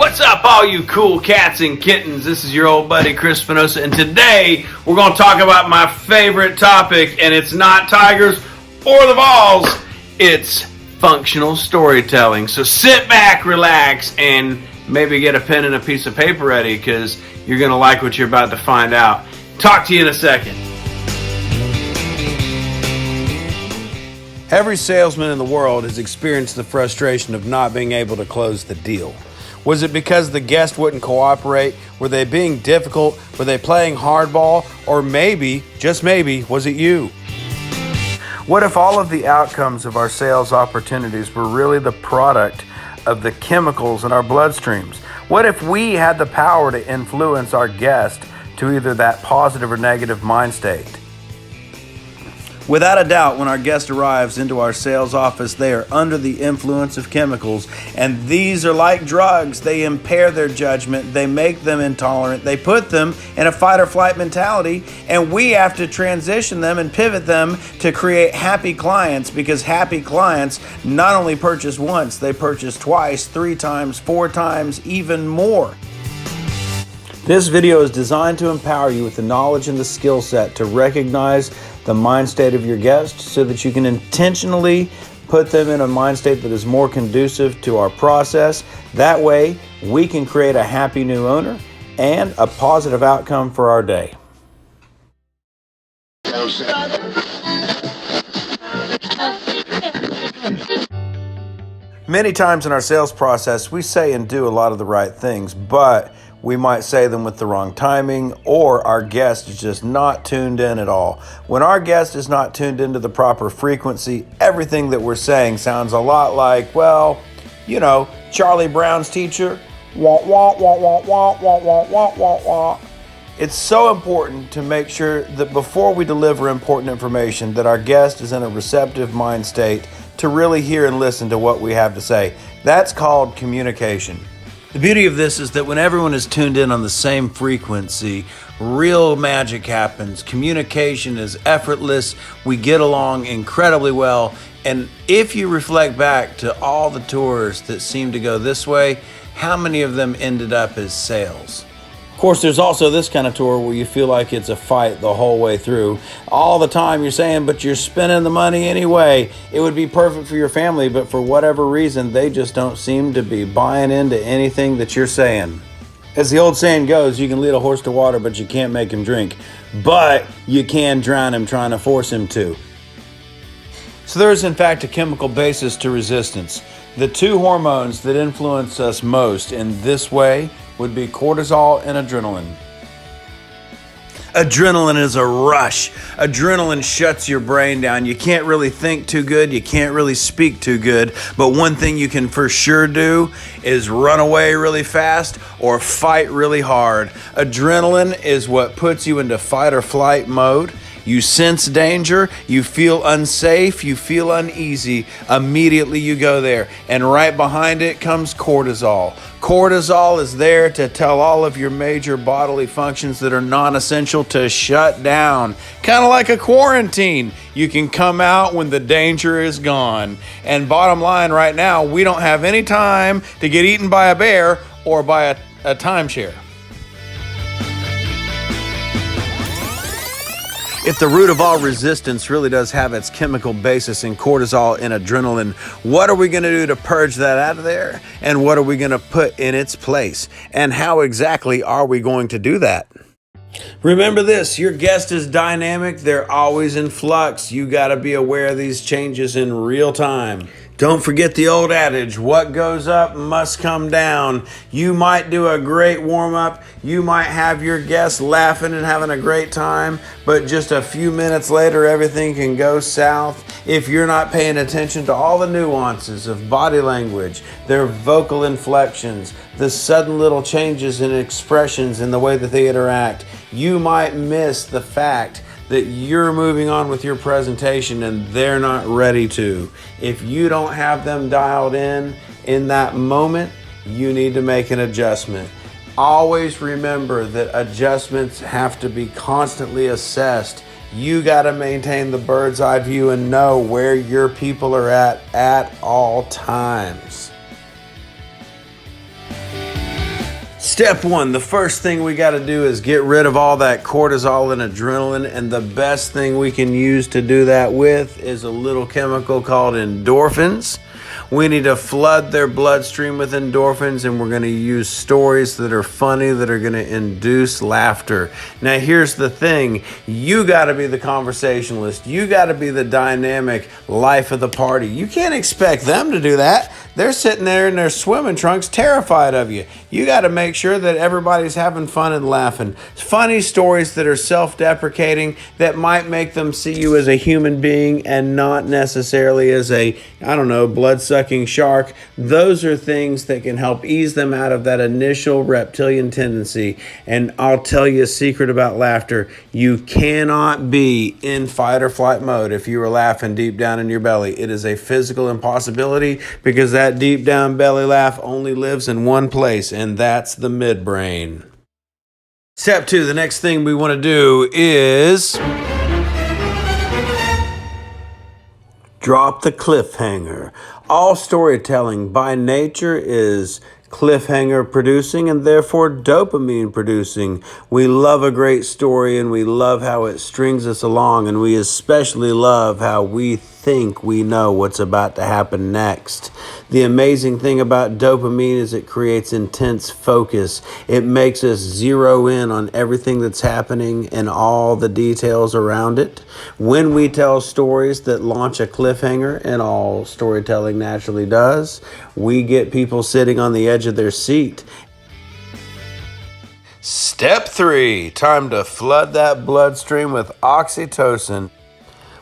What's up, all you cool cats and kittens? This is your old buddy Chris Spinoza, and today we're going to talk about my favorite topic, and it's not tigers or the Vols, it's functional storytelling. So sit back, relax, and maybe get a pen and a piece of paper ready, because you're going to like what you're about to find out. Talk to you in a second. Every salesman in the world has experienced the frustration of not being able to close the deal. Was it because the guest wouldn't cooperate? Were they being difficult? Were they playing hardball? Or maybe, just maybe, was it you? What if all of the outcomes of our sales opportunities were really the product of the chemicals in our bloodstreams? What if we had the power to influence our guest to either that positive or negative mind state? Without a doubt, when our guest arrives into our sales office, they are under the influence of chemicals, and these are like drugs. They impair their judgment, they make them intolerant, they put them in a fight or flight mentality, and we have to transition them and pivot them to create happy clients, because happy clients not only purchase once, they purchase twice, 3 times, 4 times, even more. This video is designed to empower you with the knowledge and the skill set to recognize the mind state of your guest so that you can intentionally put them in a mind state that is more conducive to our process. That way, we can create a happy new owner and a positive outcome for our day. Many times in our sales process, we say and do a lot of the right things, but we might say them with the wrong timing, or our guest is just not tuned in at all. When our guest is not tuned into the proper frequency, everything that we're saying sounds a lot like, well, you know, Charlie Brown's teacher, wah, wah, wah, wah, wah, wah, wah, wah, wah, wah. It's so important to make sure that before we deliver important information, that our guest is in a receptive mind state to really hear and listen to what we have to say. That's called communication. The beauty of this is that when everyone is tuned in on the same frequency, real magic happens. Communication is effortless. We get along incredibly well. And if you reflect back to all the tours that seem to go this way, how many of them ended up as sales? Of course, there's also this kind of tour where you feel like it's a fight the whole way through. All the time you're saying, but you're spending the money anyway. It would be perfect for your family, but for whatever reason, they just don't seem to be buying into anything that you're saying. As the old saying goes, you can lead a horse to water, but you can't make him drink. But you can drown him trying to force him to. So there is, in fact, a chemical basis to resistance. The 2 hormones that influence us most in this way would be cortisol and adrenaline. Adrenaline is a rush. Adrenaline shuts your brain down. You can't really think too good. You can't really speak too good. But one thing you can for sure do is run away really fast or fight really hard. Adrenaline is what puts you into fight or flight mode. You sense danger, you feel unsafe, you feel uneasy, immediately you go there. And right behind it comes cortisol. Cortisol is there to tell all of your major bodily functions that are non-essential to shut down. Kind of like a quarantine. You can come out when the danger is gone. And bottom line right now, we don't have any time to get eaten by a bear or by a timeshare. If the root of all resistance really does have its chemical basis in cortisol and adrenaline, what are we going to do to purge that out of there? And what are we going to put in its place? And how exactly are we going to do that? Remember this, your guest is dynamic. They're always in flux. You got to be aware of these changes in real time. Don't forget the old adage, what goes up must come down. You might do a great warm-up. You might have your guests laughing and having a great time, but just a few minutes later, everything can go south if you're not paying attention to all the nuances of body language, their vocal inflections, the sudden little changes in expressions in the way that they interact. You might miss the fact that you're moving on with your presentation and they're not ready to. If you don't have them dialed in that moment, you need to make an adjustment. Always remember that adjustments have to be constantly assessed. You got to maintain the bird's eye view and know where your people are at all times. Step one, the first thing we got to do is get rid of all that cortisol and adrenaline. And the best thing we can use to do that with is a little chemical called endorphins. We need to flood their bloodstream with endorphins, and we're going to use stories that are funny, that are going to induce laughter. Now, here's the thing. You got to be the conversationalist. You got to be the dynamic life of the party. You can't expect them to do that. They're sitting there in their swimming trunks terrified of you. You got to make sure that everybody's having fun and laughing. Funny stories that are self-deprecating, that might make them see you as a human being and not necessarily as a, blood-sucking shark. Those are things that can help ease them out of that initial reptilian tendency. And I'll tell you a secret about laughter. You cannot be in fight or flight mode if you are laughing deep down in your belly. It is a physical impossibility, because that deep down belly laugh only lives in one place, and that's the midbrain. Step two, the next thing we want to do is drop the cliffhanger. All storytelling by nature is cliffhanger producing and therefore dopamine producing. We love a great story and we love how it strings us along, and we especially love how we think we know what's about to happen next. The amazing thing about dopamine is it creates intense focus. It makes us zero in on everything that's happening and all the details around it. When we tell stories that launch a cliffhanger, and all storytelling naturally does, we get people sitting on the edge of their seat. Step three, time to flood that bloodstream with oxytocin.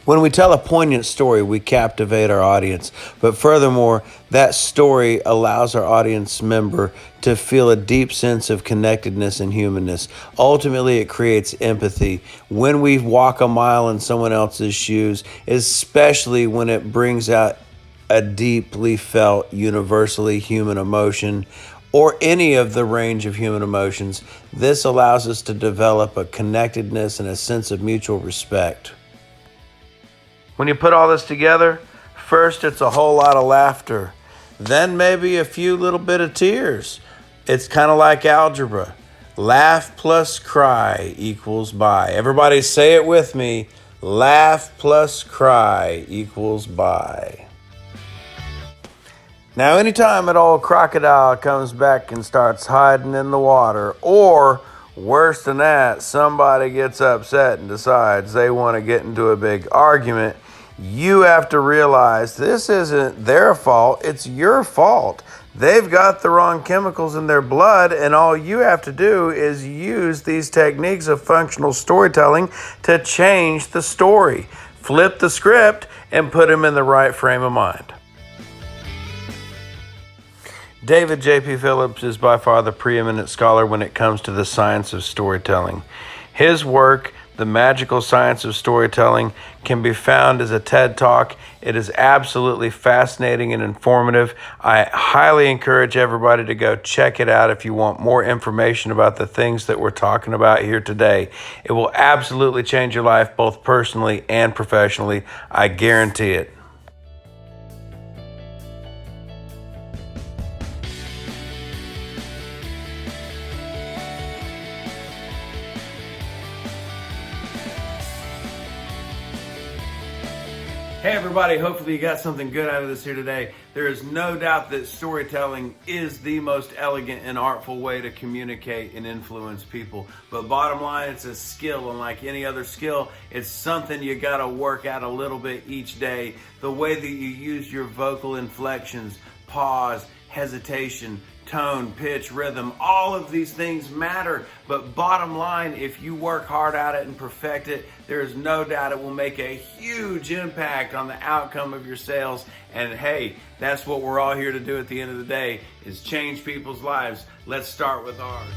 When we tell a poignant story, we captivate our audience. But furthermore, that story allows our audience member to feel a deep sense of connectedness and humanness. Ultimately, it creates empathy. When we walk a mile in someone else's shoes, especially when it brings out a deeply felt, universally human emotion, or any of the range of human emotions, this allows us to develop a connectedness and a sense of mutual respect. When you put all this together, first it's a whole lot of laughter, then maybe a few little bit of tears. It's kind of like algebra. Laugh plus cry equals buy. Everybody say it with me. Laugh plus cry equals buy. Now, anytime an old crocodile comes back and starts hiding in the water, or worse than that, somebody gets upset and decides they want to get into a big argument, you have to realize this isn't their fault, it's your fault. They've got the wrong chemicals in their blood, and all you have to do is use these techniques of functional storytelling to change the story. Flip the script and put them in the right frame of mind. David J.P. Phillips is by far the preeminent scholar when it comes to the science of storytelling. His work, The Magical Science of Storytelling, can be found as a TED Talk. It is absolutely fascinating and informative. I highly encourage everybody to go check it out if you want more information about the things that we're talking about here today. It will absolutely change your life, both personally and professionally. I guarantee it. Hey everybody, hopefully you got something good out of this here today. There is no doubt that storytelling is the most elegant and artful way to communicate and influence people. But bottom line, it's a skill, and like any other skill, it's something you gotta work out a little bit each day. The way that you use your vocal inflections, pause, hesitation, tone, pitch, rhythm, all of these things matter. But bottom line, if you work hard at it and perfect it, there is no doubt it will make a huge impact on the outcome of your sales. And hey, that's what we're all here to do at the end of the day, is change people's lives. Let's start with ours.